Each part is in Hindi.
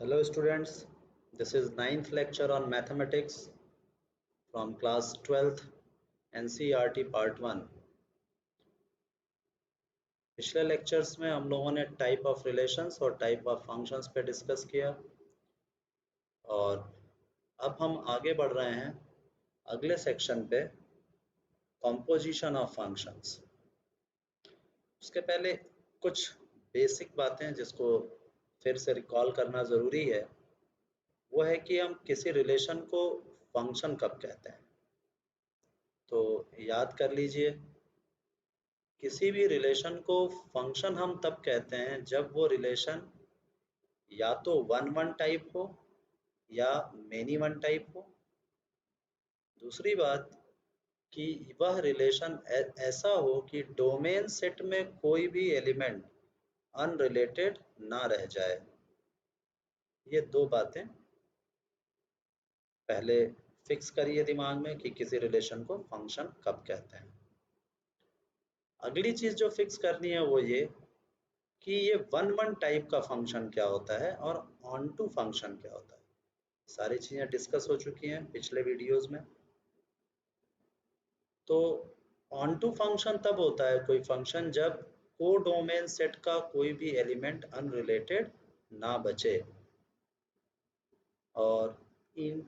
Hello students, this is ninth lecture on mathematics from class 12th NCERT part 1। पिछले लेक्चर्स में हम लोगों ने टाइप ऑफ रिलेशंस और टाइप ऑफ फंक्शंस पे डिस्कस किया और अब हम आगे बढ़ रहे हैं अगले सेक्शन पे, कॉम्पोजिशन ऑफ फंक्शंस। उसके पहले कुछ बेसिक बातें जिसको फिर से रिकॉल करना ज़रूरी है, वो है कि हम किसी रिलेशन को फंक्शन कब कहते हैं। तो याद कर लीजिए, किसी भी रिलेशन को फंक्शन हम तब कहते हैं जब वो रिलेशन या तो वन वन टाइप हो या मेनी वन टाइप हो। दूसरी बात कि वह रिलेशन ऐसा हो कि डोमेन सेट में कोई भी एलिमेंट अनरिलेटेड ना रह जाए। ये दो बातें पहले फिक्स करिए दिमाग में कि किसी रिलेशन को फंक्शन कब कहते हैं। अगली चीज जो फिक्स करनी है वो ये कि ये वन वन टाइप का फंक्शन क्या होता है और ऑन टू फंक्शन क्या होता है। सारी चीजें डिस्कस हो चुकी हैं पिछले वीडियोस में। तो ऑन टू फंक्शन तब होता है कोई फंक्शन जब को डोमेन सेट का कोई भी एलिमेंट अनरिलेटेड ना बचे, और इन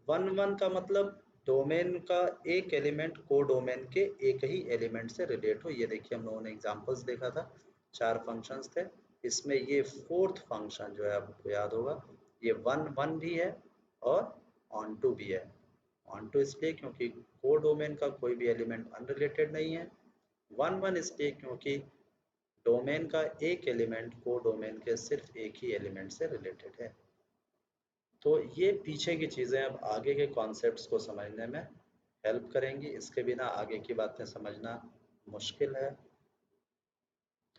वन वन का मतलब डोमेन का एक एलिमेंट को डोमेन के एक ही एलिमेंट से रिलेट हो। ये देखिए, हम लोगों ने एग्जांपल्स देखा था, 4 फंक्शंस थे, इसमें ये फोर्थ फंक्शन जो है आपको याद होगा, ये वन वन भी है और ऑन टू भी है। ऑन टू इसलिए क्योंकि को डोमेन का कोई भी एलिमेंट अनरिलेटेड नहीं है, वन वन इसलिए क्योंकि डोमेन का एक एलिमेंट को डोमेन के सिर्फ एक ही एलिमेंट से रिलेटेड है। तो ये पीछे की चीज़ें अब आगे के कॉन्सेप्ट्स को समझने में हेल्प करेंगी, इसके बिना आगे की बातें समझना मुश्किल है।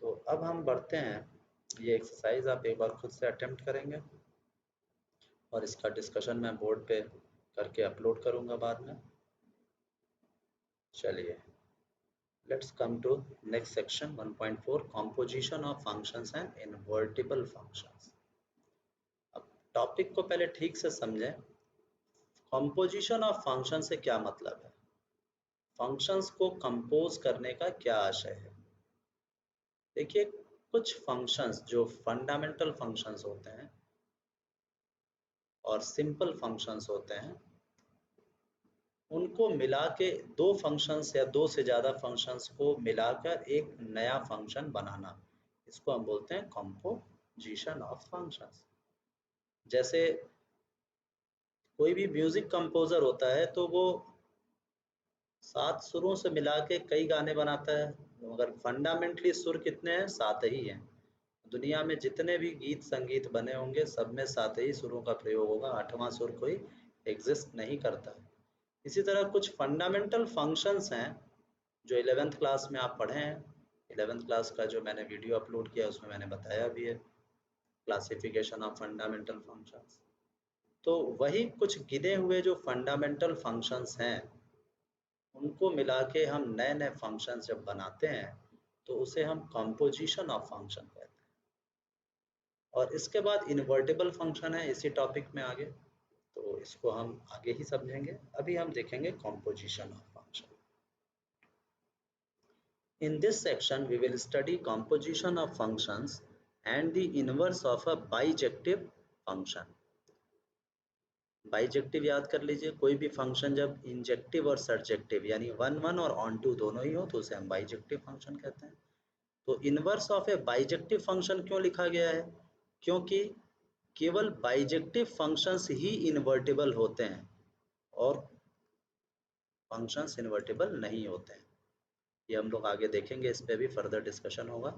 तो अब हम बढ़ते हैं, ये एक्सरसाइज आप एक बार खुद से अटेम्प्ट करेंगे और इसका डिस्कशन मैं बोर्ड पे करके अपलोड करूँगा बाद में। चलिए, let's come to next section 1.4, composition of functions and invertible functions. अब टॉपिक को पहले ठीक से समझें। कंपोजिशन ऑफ फंक्शन से क्या मतलब है, फंक्शंस को कंपोज करने का क्या आशय है। देखिए, कुछ फंक्शंस जो फंडामेंटल फंक्शंस होते हैं और सिंपल फंक्शंस होते हैं, उनको मिला के दो फंक्शंस या दो से ज़्यादा फंक्शंस को मिलाकर एक नया फंक्शन बनाना, इसको हम बोलते हैं कंपोजिशन ऑफ फंक्शंस। जैसे कोई भी म्यूजिक कंपोजर होता है तो वो 7 सुरों से मिला के कई गाने बनाता है, मगर फंडामेंटली सुर कितने हैं, 7 ही हैं। दुनिया में जितने भी गीत संगीत बने होंगे सब में 7 ही सुरों का प्रयोग होगा, 8वां सुर कोई एग्जिस्ट नहीं करता है। इसी तरह कुछ फंडामेंटल फंक्शंस हैं जो 11th क्लास में आप पढ़े हैं। 11th क्लास का जो मैंने वीडियो अपलोड किया उसमें मैंने बताया भी है, क्लासिफिकेशन ऑफ फंडामेंटल फंक्शंस। तो वही कुछ गिने हुए जो फंडामेंटल फंक्शंस हैं, उनको मिला के हम नए नए फंक्शन जब बनाते हैं तो उसे हम कंपोजिशन ऑफ फंक्शन कहते हैं। और इसके बाद इन्वर्टिबल फंक्शन है इसी टॉपिक में आगे, तो इसको हम आगे ही समझेंगे। अभी हम देखेंगे composition of function. In this section we will study composition of functions and the inverse of a bijective function. Bijective याद कर लीजिए, कोई भी फंक्शन जब इंजेक्टिव और सर्जेक्टिव यानी वन वन और ऑन टू दोनों ही हो तो उसे हम बाइजेक्टिव फंक्शन कहते हैं। तो inverse of A bijective function क्यों लिखा गया है, क्योंकि केवल बाइजेक्टिव फंक्शंस ही इन्वर्टिबल होते हैं और फंक्शंस इन्वर्टिबल नहीं होते हैं। ये हम लोग आगे देखेंगे, इस पे भी फर्दर डिस्कशन होगा।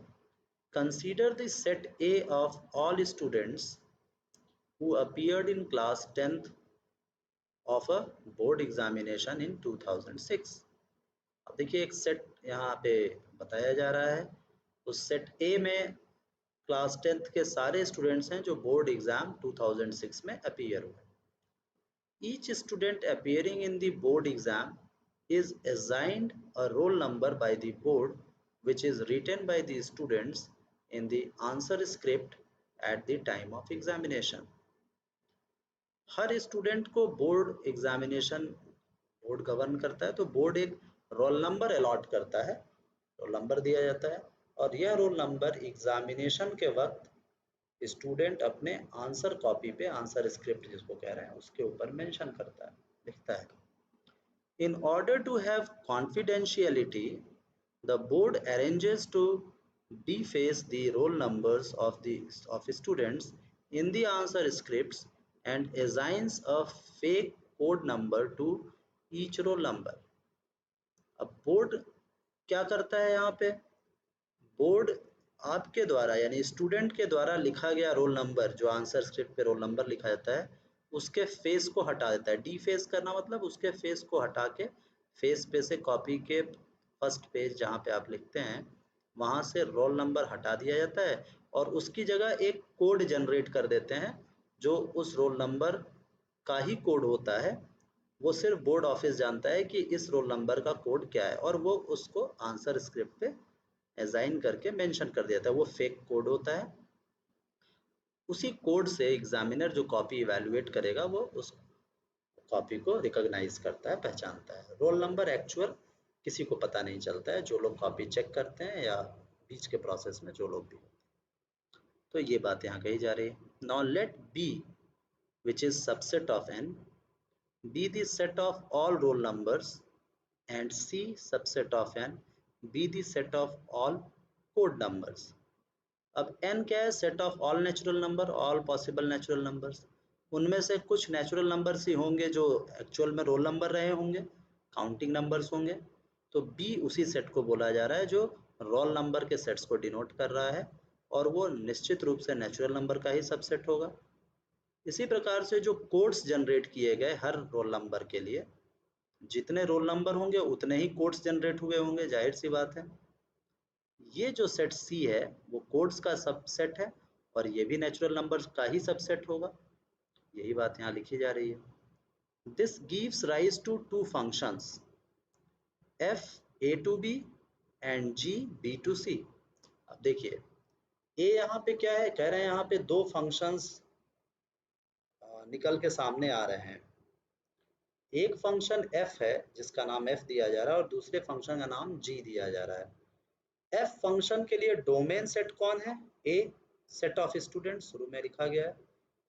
Consider the set A of all students who appeared in class 10th of a board examination in 2006। अब देखिए, एक सेट यहाँ पे बताया जा रहा है, उस सेट ए में क्लास 10th के सारे स्टूडेंट्स हैं जो बोर्ड एग्जाम 2006 में अपीयर हुए। Each student appearing in the board exam is assigned a roll number by the board which is written by the students in the answer script at the time of examination. Her student को बोर्ड एग्जामिनेशन बोर्ड गवर्न करता है, तो बोर्ड एक रोल नंबर अलॉट करता है, रोल नंबर दिया जाता है, और यह रोल नंबर एग्जामिनेशन के वक्त स्टूडेंट अपने आंसर कॉपी पे, आंसर स्क्रिप्ट जिसको कह रहे हैं, उसके ऊपर मेंशन करता है, लिखता है. In order to have confidentiality, the board arranges to deface the roll numbers of students in the answer scripts and assigns a fake code number to each roll number. अब बोर्ड क्या करता है यहाँ पे? बोर्ड आपके द्वारा यानी स्टूडेंट के द्वारा लिखा गया रोल नंबर, जो आंसर स्क्रिप्ट पे रोल नंबर लिखा जाता है, उसके फेस को हटा देता है. डीफेस करना मतलब उसके फेस को हटा के फेस पे से कॉपी के फर्स्ट पेज जहाँ पे आप लिखते हैं वहाँ से रोल नंबर हटा दिया जाता है और उसकी जगह एक कोड जनरेट कर देते हैं जो उस रोल नंबर का ही कोड होता है. वो सिर्फ बोर्ड ऑफिस जानता है कि इस रोल नंबर का कोड क्या है और वो उसको आंसर स्क्रिप्ट पे असाइन करके मेंशन कर दिया था. वो फेक कोड होता है. उसी कोड से एग्जामिनर जो कॉपी इवैल्यूएट करेगा वो उस कॉपी को रिकॉग्नाइज करता है, पहचानता है. रोल नंबर एक्चुअल किसी को पता नहीं चलता है, जो लोग कॉपी चेक करते हैं या बीच के प्रोसेस में जो लोग भी. तो ये बात यहाँ कही जा रही है. Now let be which is subset of n be the set of all roll numbers and C subset of n be the set of all code numbers. अब n क्या है? Set of all natural number, all possible natural numbers. उनमें से कुछ नेचुरल नंबर्स ही होंगे जो एक्चुअल में रोल नंबर रहे होंगे, काउंटिंग नंबर्स होंगे. तो b उसी सेट को बोला जा रहा है जो रोल नंबर के सेट्स को डिनोट कर रहा है और वो निश्चित रूप से नेचुरल नंबर का ही सबसेट होगा. इसी प्रकार से जो कोड्स जनरेट किए गए हर रोल नंबर के लिए, जितने रोल नंबर होंगे उतने ही कोड्स जनरेट हुए होंगे, जाहिर सी बात है. ये जो सेट सी है वो कोड्स का सबसेट है और ये भी नेचुरल नंबर्स का ही सबसेट होगा. यही बात यहाँ लिखी जा रही है. This gives rise to two functions f a to b and g b to c. अब देखिए a यहाँ पे क्या है? कह रहे हैं यहाँ पे दो फंक्शंस निकल के सामने आ रहे हैं. एक फंक्शन f है जिसका नाम f दिया जा रहा है और दूसरे फंक्शन का नाम g दिया जा रहा है. f फंक्शन के लिए डोमेन सेट कौन है? a सेट ऑफ स्टूडेंट्स, शुरू में लिखा गया है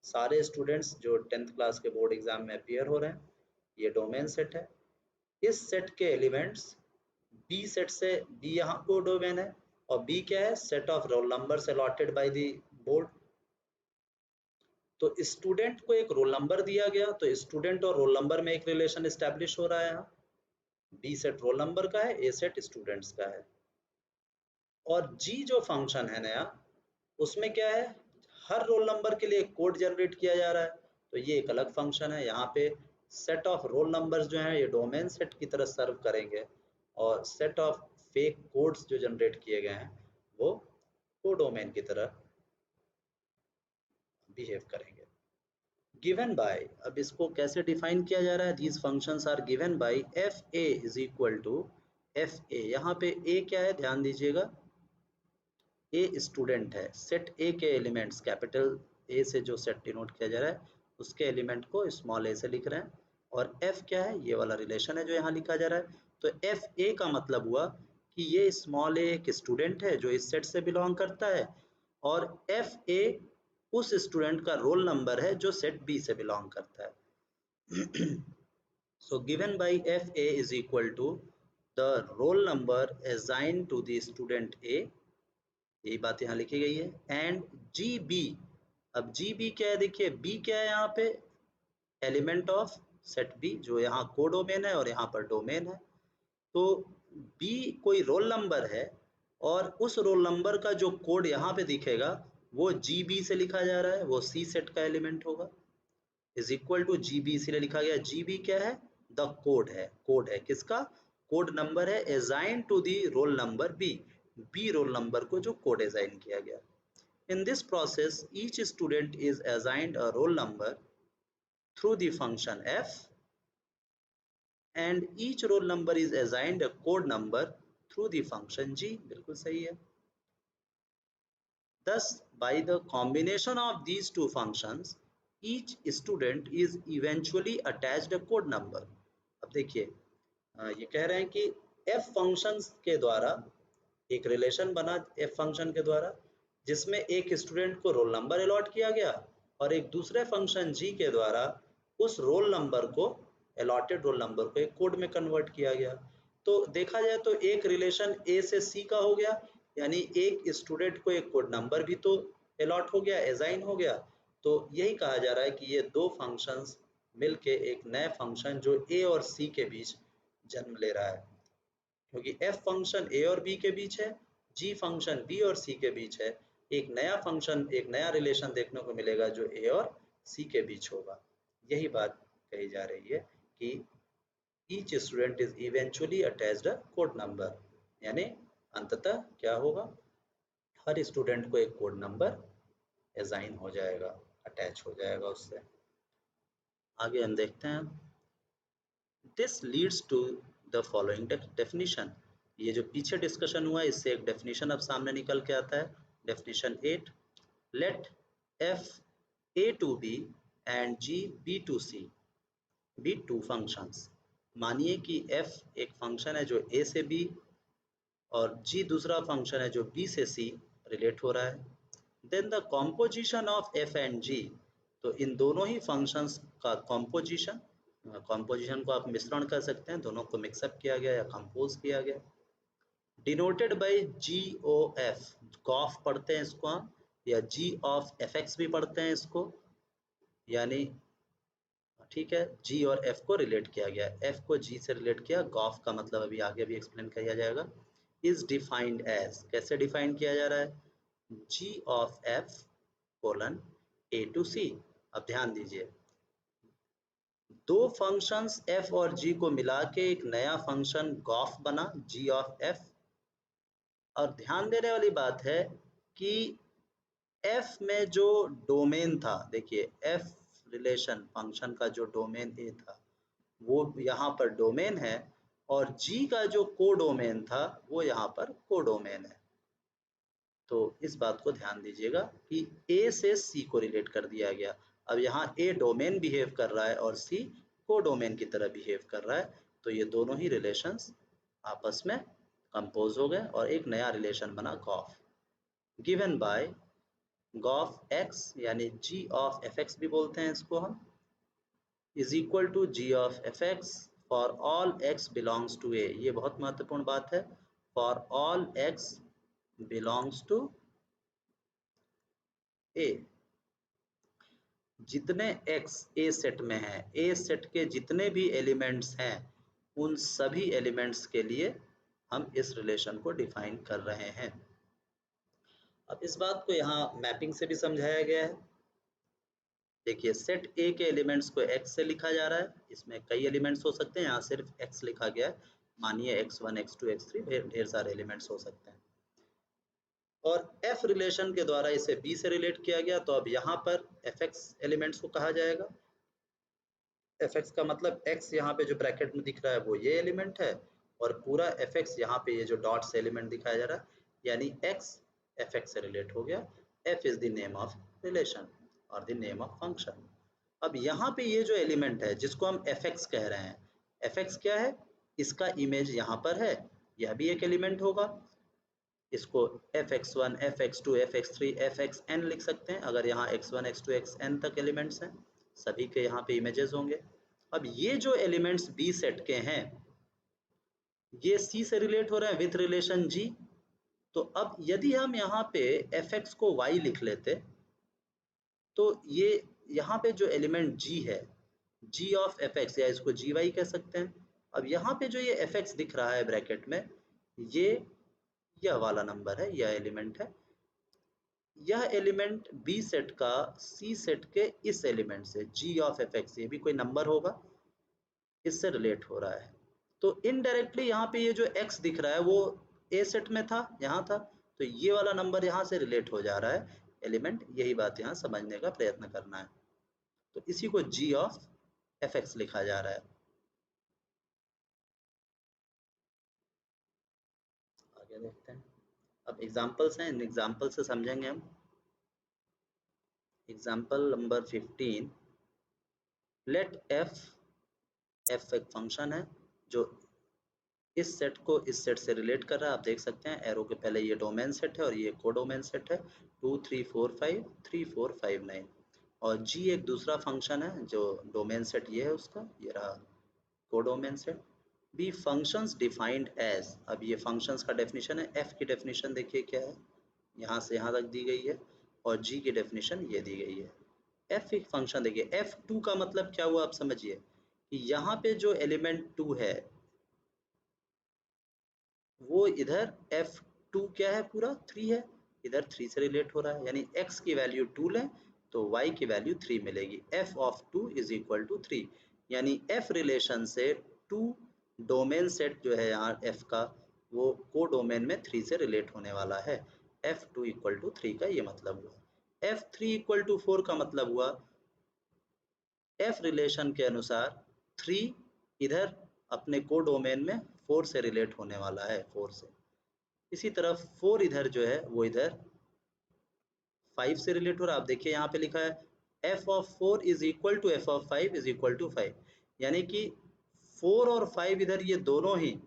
सारे स्टूडेंट्स जो 10th क्लास के बोर्ड एग्जाम में अपीयर हो रहे हैं, ये डोमेन सेट है. इस सेट के एलिमेंट्स b सेट से, b यहाँ को डोमेन है और b क्या है? Set of roll numbers allotted by the board. तो स्टूडेंट को एक रोल नंबर दिया गया, तो स्टूडेंट और रोल नंबर में एक रिलेशन एस्टैब्लिश हो रहा है. यहाँ बी सेट रोल नंबर का है, ए सेट स्टूडेंट्स का है. और जी जो फंक्शन है नया, उसमें क्या है? हर रोल नंबर के लिए एक कोड जनरेट किया जा रहा है, तो ये एक अलग फंक्शन है. यहाँ पे सेट ऑफ रोल नंबर्स जो हैं ये डोमेन सेट की तरह सर्व करेंगे और सेट ऑफ फेक कोड्स जो जनरेट किए गए हैं वो कोडोमेन की तरह बिहेव करेंगे. गिवन बाय, अब इसको कैसे डिफाइन किया जा रहा है? These functions are given by F A is equal to F A. यहाँ पे ए क्या है? ध्यान दीजिएगा, ए स्टूडेंट है. सेट ए के एलिमेंट्स कैपिटल ए से जो सेट डिनोट किया जा रहा है उसके एलिमेंट को स्मॉल ए से लिख रहे हैं. और एफ क्या है? ये वाला रिलेशन है जो यहाँ लिखा जा रहा है. तो एफ ए का मतलब हुआ कि ये स्मॉल ए एक स्टूडेंट है जो इस सेट से बिलोंग करता है और एफ ए उस स्टूडेंट का रोल नंबर है जो सेट बी से बिलोंग करता है. So given by FA is equal to the roll number assigned to the student A, यही बात यहाँ लिखी गई है, एंड GB. अब GB क्या है? देखिए B क्या है यहाँ पे? एलिमेंट ऑफ सेट B, जो यहाँ कोडोमेन है और यहाँ पर डोमेन है. तो B कोई रोल नंबर है और उस रोल नंबर का जो कोड यहाँ पे दिखेगा वो GB से लिखा जा रहा है, वो C सेट का एलिमेंट होगा. इज इक्वल टू GB इसीलिए लिखा गया. GB क्या है? द कोड है. कोड है किसका? कोड नंबर है assign to the roll number B. B roll number को जो कोड असाइन किया गया. In this process, each student is assigned a roll number through the function f, and each roll number is assigned a code number through the function g. बिल्कुल सही है. Thus, by the combination of these two functions, each student is eventually attached a code number. अब देखिए ये कह रहे हैं कि f फंक्शंस के द्वारा एक रिलेशन बना f फंक्शन के द्वारा, जिसमें एक स्टूडेंट को रोल नंबर अलॉट किया गया और एक दूसरे फंक्शन g के द्वारा उस रोल नंबर को अलॉटेड रोल नंबर को एक कोड में कन्वर्ट किया गया। तो देखा जाए तो एक रिलेशन a से c का हो गया, यानी एक स्टूडेंट को एक कोड नंबर भी तो अलॉट हो गया, असाइन हो गया। तो यही कहा जा रहा है कि ये दो फंक्शंस मिलके एक नए फंक्शन जो a और c के बीच जन्म ले रहा है, क्योंकि f फंक्शन a और b के बीच है, g फंक्शन b और c के बीच है। एक नया फंक्शन, एक नया रिलेशन देखने को मिलेगा जो a और c के बीच होगा। यही बात कही जा रही है कि each student is eventually attached a code number, यानी अंततः क्या होगा, हर स्टूडेंट को एक कोड नंबर असाइन हो जाएगा, अटैच हो जाएगा उससे। आगे हम देखते हैं, this leads to the following definition. ये जो पीछे डिस्कशन हुआ इससे एक डेफिनेशन अब सामने निकल के आता है। Definition 8, let f a to b and g b to c be two functions। मानिए कि f एक फंक्शन है जो a से b और g दूसरा फंक्शन है जो b से c रिलेट हो रहा है। Then the composition of f and g, तो इन दोनों ही फंक्शंस का कॉम्पोजिशन, कॉम्पोजिशन को आप मिश्रण कर सकते हैं, दोनों को मिक्सअप किया गया या कंपोज किया गया, denoted by G O F, गॉफ पढ़ते हैं इसको हम, या जी ऑफ एफ एक्स भी पढ़ते हैं इसको, यानी ठीक है, जी और एफ को रिलेट किया गया, एफ को जी से रिलेट किया, गॉफ का मतलब अभी आगे भी एक्सप्लेन किया जाएगा। इज डिफाइंड एज, कैसे डिफाइन किया जा रहा है, g of f colon a to c. अब ध्यान दीजिए, दो फंक्शंस f और g को मिला के एक नया फंक्शन गॉफ बना, g ऑफ f। और ध्यान देने वाली बात है कि f में जो डोमेन था, देखिए f रिलेशन फंक्शन का जो डोमेन a था वो यहाँ पर डोमेन है, और g का जो कोडोमेन था वो यहाँ पर कोडोमेन है। तो इस बात को ध्यान दीजिएगा कि a से c को रिलेट कर दिया गया। अब यहाँ a डोमेन बिहेव कर रहा है और c कोडोमेन की तरह बिहेव कर रहा है, तो ये दोनों ही रिलेशंस आपस में कंपोज हो गए और एक नया रिलेशन बना गॉफ, गिवन बाय गॉफ x, यानी g ऑफ fx भी बोलते हैं इसको हम, is equal to g of fx for all x belongs to a। ये बहुत महत्वपूर्ण बात है, for all x belongs to a। जितने x a सेट में है, a सेट के जितने भी एलिमेंट्स हैं उन सभी एलिमेंट्स के लिए हम इस रिलेशन को डिफाइन कर रहे हैं। अब इस बात को यहाँ मैपिंग से भी समझाया गया है। देखिए सेट A के एलिमेंट्स को x से लिखा जा रहा है, इसमें कई एलिमेंट्स हो सकते हैं, यहाँ सिर्फ x लिखा गया है। मानिए x1 x2 x3 ढेर सारे एलिमेंट्स हो सकते हैं, और f रिलेशन के द्वारा इसे b से रिलेट किया गया, तो अब यहाँ पर fx एलिमेंट्स को कहा जाएगा। fx का मतलब x यहाँ पे जो ब्रैकेट में दिख रहा है वो ये एलिमेंट है, और पूरा fx यहाँ पे ये जो डॉट से एलिमेंट दिखाया जा रहा है, यानी x fx से रिलेट हो गया। f is the name of relation और द नेम ऑफ फंक्शन। अब यहाँ पे ये जो एलिमेंट है जिसको हम fx कह रहे हैं, fx क्या है, इसका इमेज यहाँ पर है, यह भी एक एलिमेंट होगा। इसको fx1 fx2 fx3 fxn लिख सकते हैं, अगर यहाँ x1 x2 xn तक एलिमेंट्स हैं, सभी के यहाँ पे इमेजेस होंगे। अब ये जो एलिमेंट्स b सेट के हैं ये c से रिलेट हो रहे हैं विथ रिलेशन g। तो अब यदि हम यहाँ पे fx को y लिख लेते तो ये यहाँ पे जो एलिमेंट g है, g ऑफ fx, या इसको gy कह सकते हैं। अब यहाँ पे जो ये fx दिख रहा है ब्रैकेट में, ये यह वाला नंबर है, यह एलिमेंट है। यह एलिमेंट बी सेट का सी सेट के इस एलिमेंट से g ऑफ fx, ये भी कोई नंबर होगा, इससे रिलेट हो रहा है। तो इनडायरेक्टली यहाँ पे ये जो x दिख रहा है वो a सेट में था, यहाँ था, तो ये वाला नंबर यहाँ से रिलेट हो जा रहा है एलिमेंट। यही बात यहाँ समझने का प्रयत्न करना है, तो इसी को g ऑफ fx लिखा जा रहा है। आगे देखते हैं, अब एग्जाम्पल्स हैं, इन एग्जाम्पल से समझेंगे हम। एग्जाम्पल नंबर 15, लेट एफ एक फंक्शन है जो इस सेट को इस सेट से रिलेट कर रहा है। आप देख सकते हैं एरो के पहले ये डोमेन सेट है और ये कोडोमेन सेट है 2 3 4 5 3 4 5 9, और जी एक दूसरा फंक्शन है जो डोमेन सेट ये है उसका, ये रहा codomain set. B functions defined as, अब ये फंक्शंस का डेफिनेशन है। एफ की डेफिनेशन देखिए क्या है, यहाँ से यहाँ तक दी गई है, और जी की डेफिनेशन ये दी गई है। एफ एक फंक्शन देखिए, F2 का मतलब क्या हुआ आप समझिए कि यहाँ पे जो एलिमेंट 2 है वो इधर F2 क्या है, पूरा 3 है, इधर 3 से रिलेट हो रहा है, यानी x की वैल्यू 2 लें तो y की वैल्यू 3 मिलेगी। f of 2 is equal to 3, यानी f रिलेशन से 2 डोमेन सेट जो है यहाँ f का, वो को डोमेन में 3 से रिलेट होने वाला है। f2 इक्वल टू 3 का ये मतलब हुआ। f3 इक्वल टू 4 का मतलब हुआ f रिलेशन के अनुसार 3 इधर अपने को डोमेन में 4 से रिलेट होने वाला है, 4 से। इसी तरफ 4 इधर जो है वो इधर 5 से रिलेट हो रहा है। आप देखिए यहाँ पे लिखा है f of 4 is equal to f of 5 is equal to 5, यानी कि 4 और 5 इधर ये दोनों ही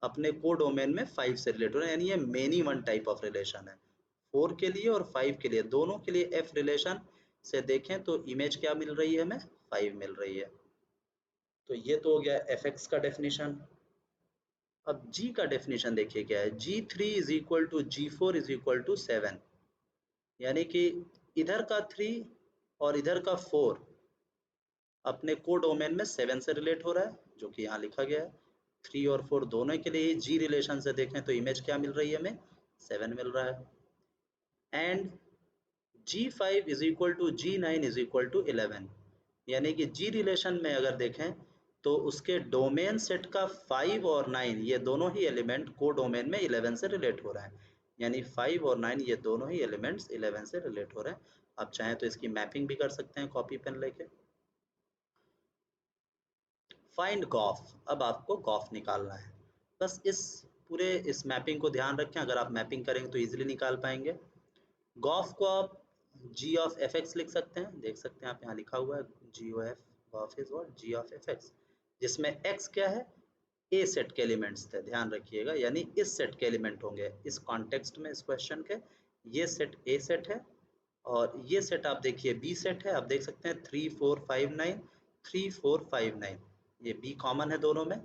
अपने को डोमेन में 5 से रिलेट हो रहे हैं, यानी ये many one type of relation है। 4 के लिए और 5 के लिए, दोनों के लिए f रिलेशन से देखें तो इमेज क्या मिल रही है हमें, 5 मिल रही है। तो ये तो हो गया fx का डेफिनेशन। अब g का डेफिनेशन देखिए क्या है, g3 is equal to g4 is equal to 7, यानी कि इधर का 3 और इधर का 4 अपने को डोमेन में 7 से रिलेट हो रहा है, जो कि यहाँ लिखा गया है। 3 और 4 दोनों के लिए जी रिलेशन से देखें तो इमेज क्या मिल रही है हमें, 7 मिल रहा है। And G5 is equal to G9 is equal to 11, यानी कि जी रिलेशन में अगर देखें तो उसके डोमेन सेट का 5 और 9 ये दोनों ही एलिमेंट को डोमेन में 11 से रिलेट हो रहे हैं, यानी 5 और 9 ये दोनों ही एलिमेंट्स 11 से रिलेट हो रहे हैं। आप चाहें तो इसकी मैपिंग भी कर सकते हैं कॉपी पेन लेके। फाइंड गॉफ, अब आपको गॉफ निकालना है। बस इस मैपिंग को ध्यान रखें, अगर आप मैपिंग करेंगे तो इजीली निकाल पाएंगे। गॉफ को आप g ऑफ एफ एक्स लिख सकते हैं, देख सकते हैं आप यहाँ लिखा हुआ है g O F, gof is what, g of f x, जिसमें x क्या है, ए सेट के एलिमेंट्स थे, ध्यान रखिएगा, यानी इस सेट के एलिमेंट होंगे इस कॉन्टेक्स्ट में, इस क्वेश्चन के। ये सेट ए सेट है और ये सेट आप देखिए बी सेट है। आप देख सकते हैं 3 4 5 9, 3 4 5 9, ये बी कॉमन है दोनों में।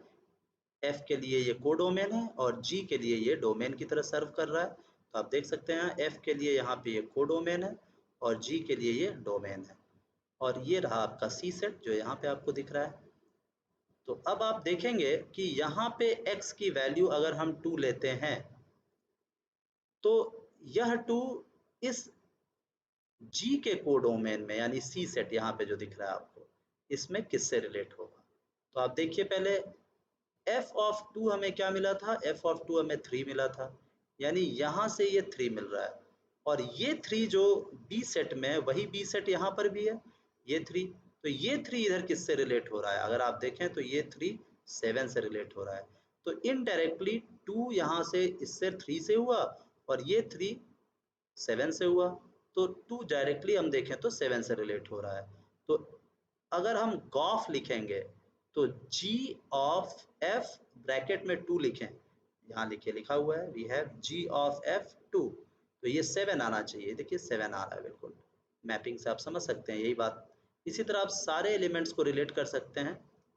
एफ के लिए ये को डोमेन है और जी के लिए ये डोमेन की तरह सर्व कर रहा है। तो आप देख सकते हैं एफ के लिए यहाँ पे ये को डोमेन है और जी के लिए ये डोमेन है, और ये रहा आपका सी सेट जो यहाँ पे आपको दिख रहा है। तो अब आप देखेंगे कि यहाँ पे x की वैल्यू अगर हम 2 लेते हैं तो यह 2 इस G के कोडोमेन में, यानी सी सेट यहाँ पे जो दिख रहा है आपको, इसमें किससे रिलेट होगा। तो आप देखिए पहले f ऑफ 2 हमें क्या मिला था, f ऑफ 2 हमें 3 मिला था, यानी यहाँ से ये 3 मिल रहा है, और ये 3 जो B सेट में है वही B सेट यहाँ पर भी है, ये 3। तो ये 3 इधर किससे रिलेट हो रहा है, अगर आप देखें तो ये 3 7 से रिलेट हो रहा है। तो इनडायरेक्टली 2 यहाँ से इससे 3 से हुआ और ये 3 7 से हुआ, तो 2 डायरेक्टली हम देखें तो 7 से रिलेट हो रहा है। तो अगर हम गॉफ लिखेंगे तो g ऑफ f ब्रैकेट में 2 लिखें, यहाँ लिखे लिखा हुआ है we have g of f 2, तो ये 7 आना चाहिए, देखिए 7 आ रहा है बिल्कुल। मैपिंग से आप समझ सकते हैं यही बात। इसी तरह आप सारे एलिमेंट्स को रिलेट कर सकते हैं।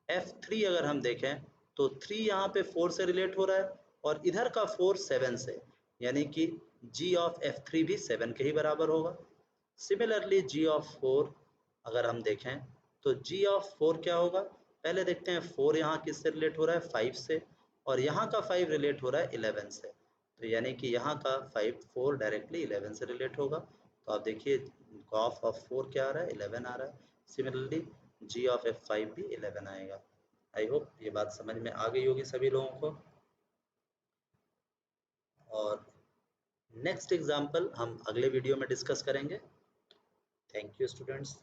f3 अगर हम देखें तो 3 यहाँ पे 4 से रिलेट हो रहा है और इधर का 4 7 से, यानी कि g ऑफ f3 भी 7 के ही बराबर होगा। सिमिलरली g ऑफ 4 अगर हम देखें तो g ऑफ 4 क्या होगा, पहले देखते हैं 4 यहाँ किससे रिलेट हो रहा है, 5 से, और यहाँ का 5 रिलेट हो रहा है 11 से, तो यानी कि यहाँ का 4 डायरेक्टली 11 से रिलेट होगा। तो आप देखिए गॉफ ऑफ 4 क्या आ रहा है, 11 आ रहा है। सिमिलरली g ऑफ f5 भी 11 आएगा। आई होप ये बात समझ में आ गई होगी सभी लोगों को। और नेक्स्ट एग्जाम्पल हम अगले वीडियो में डिस्कस करेंगे। Thank you students.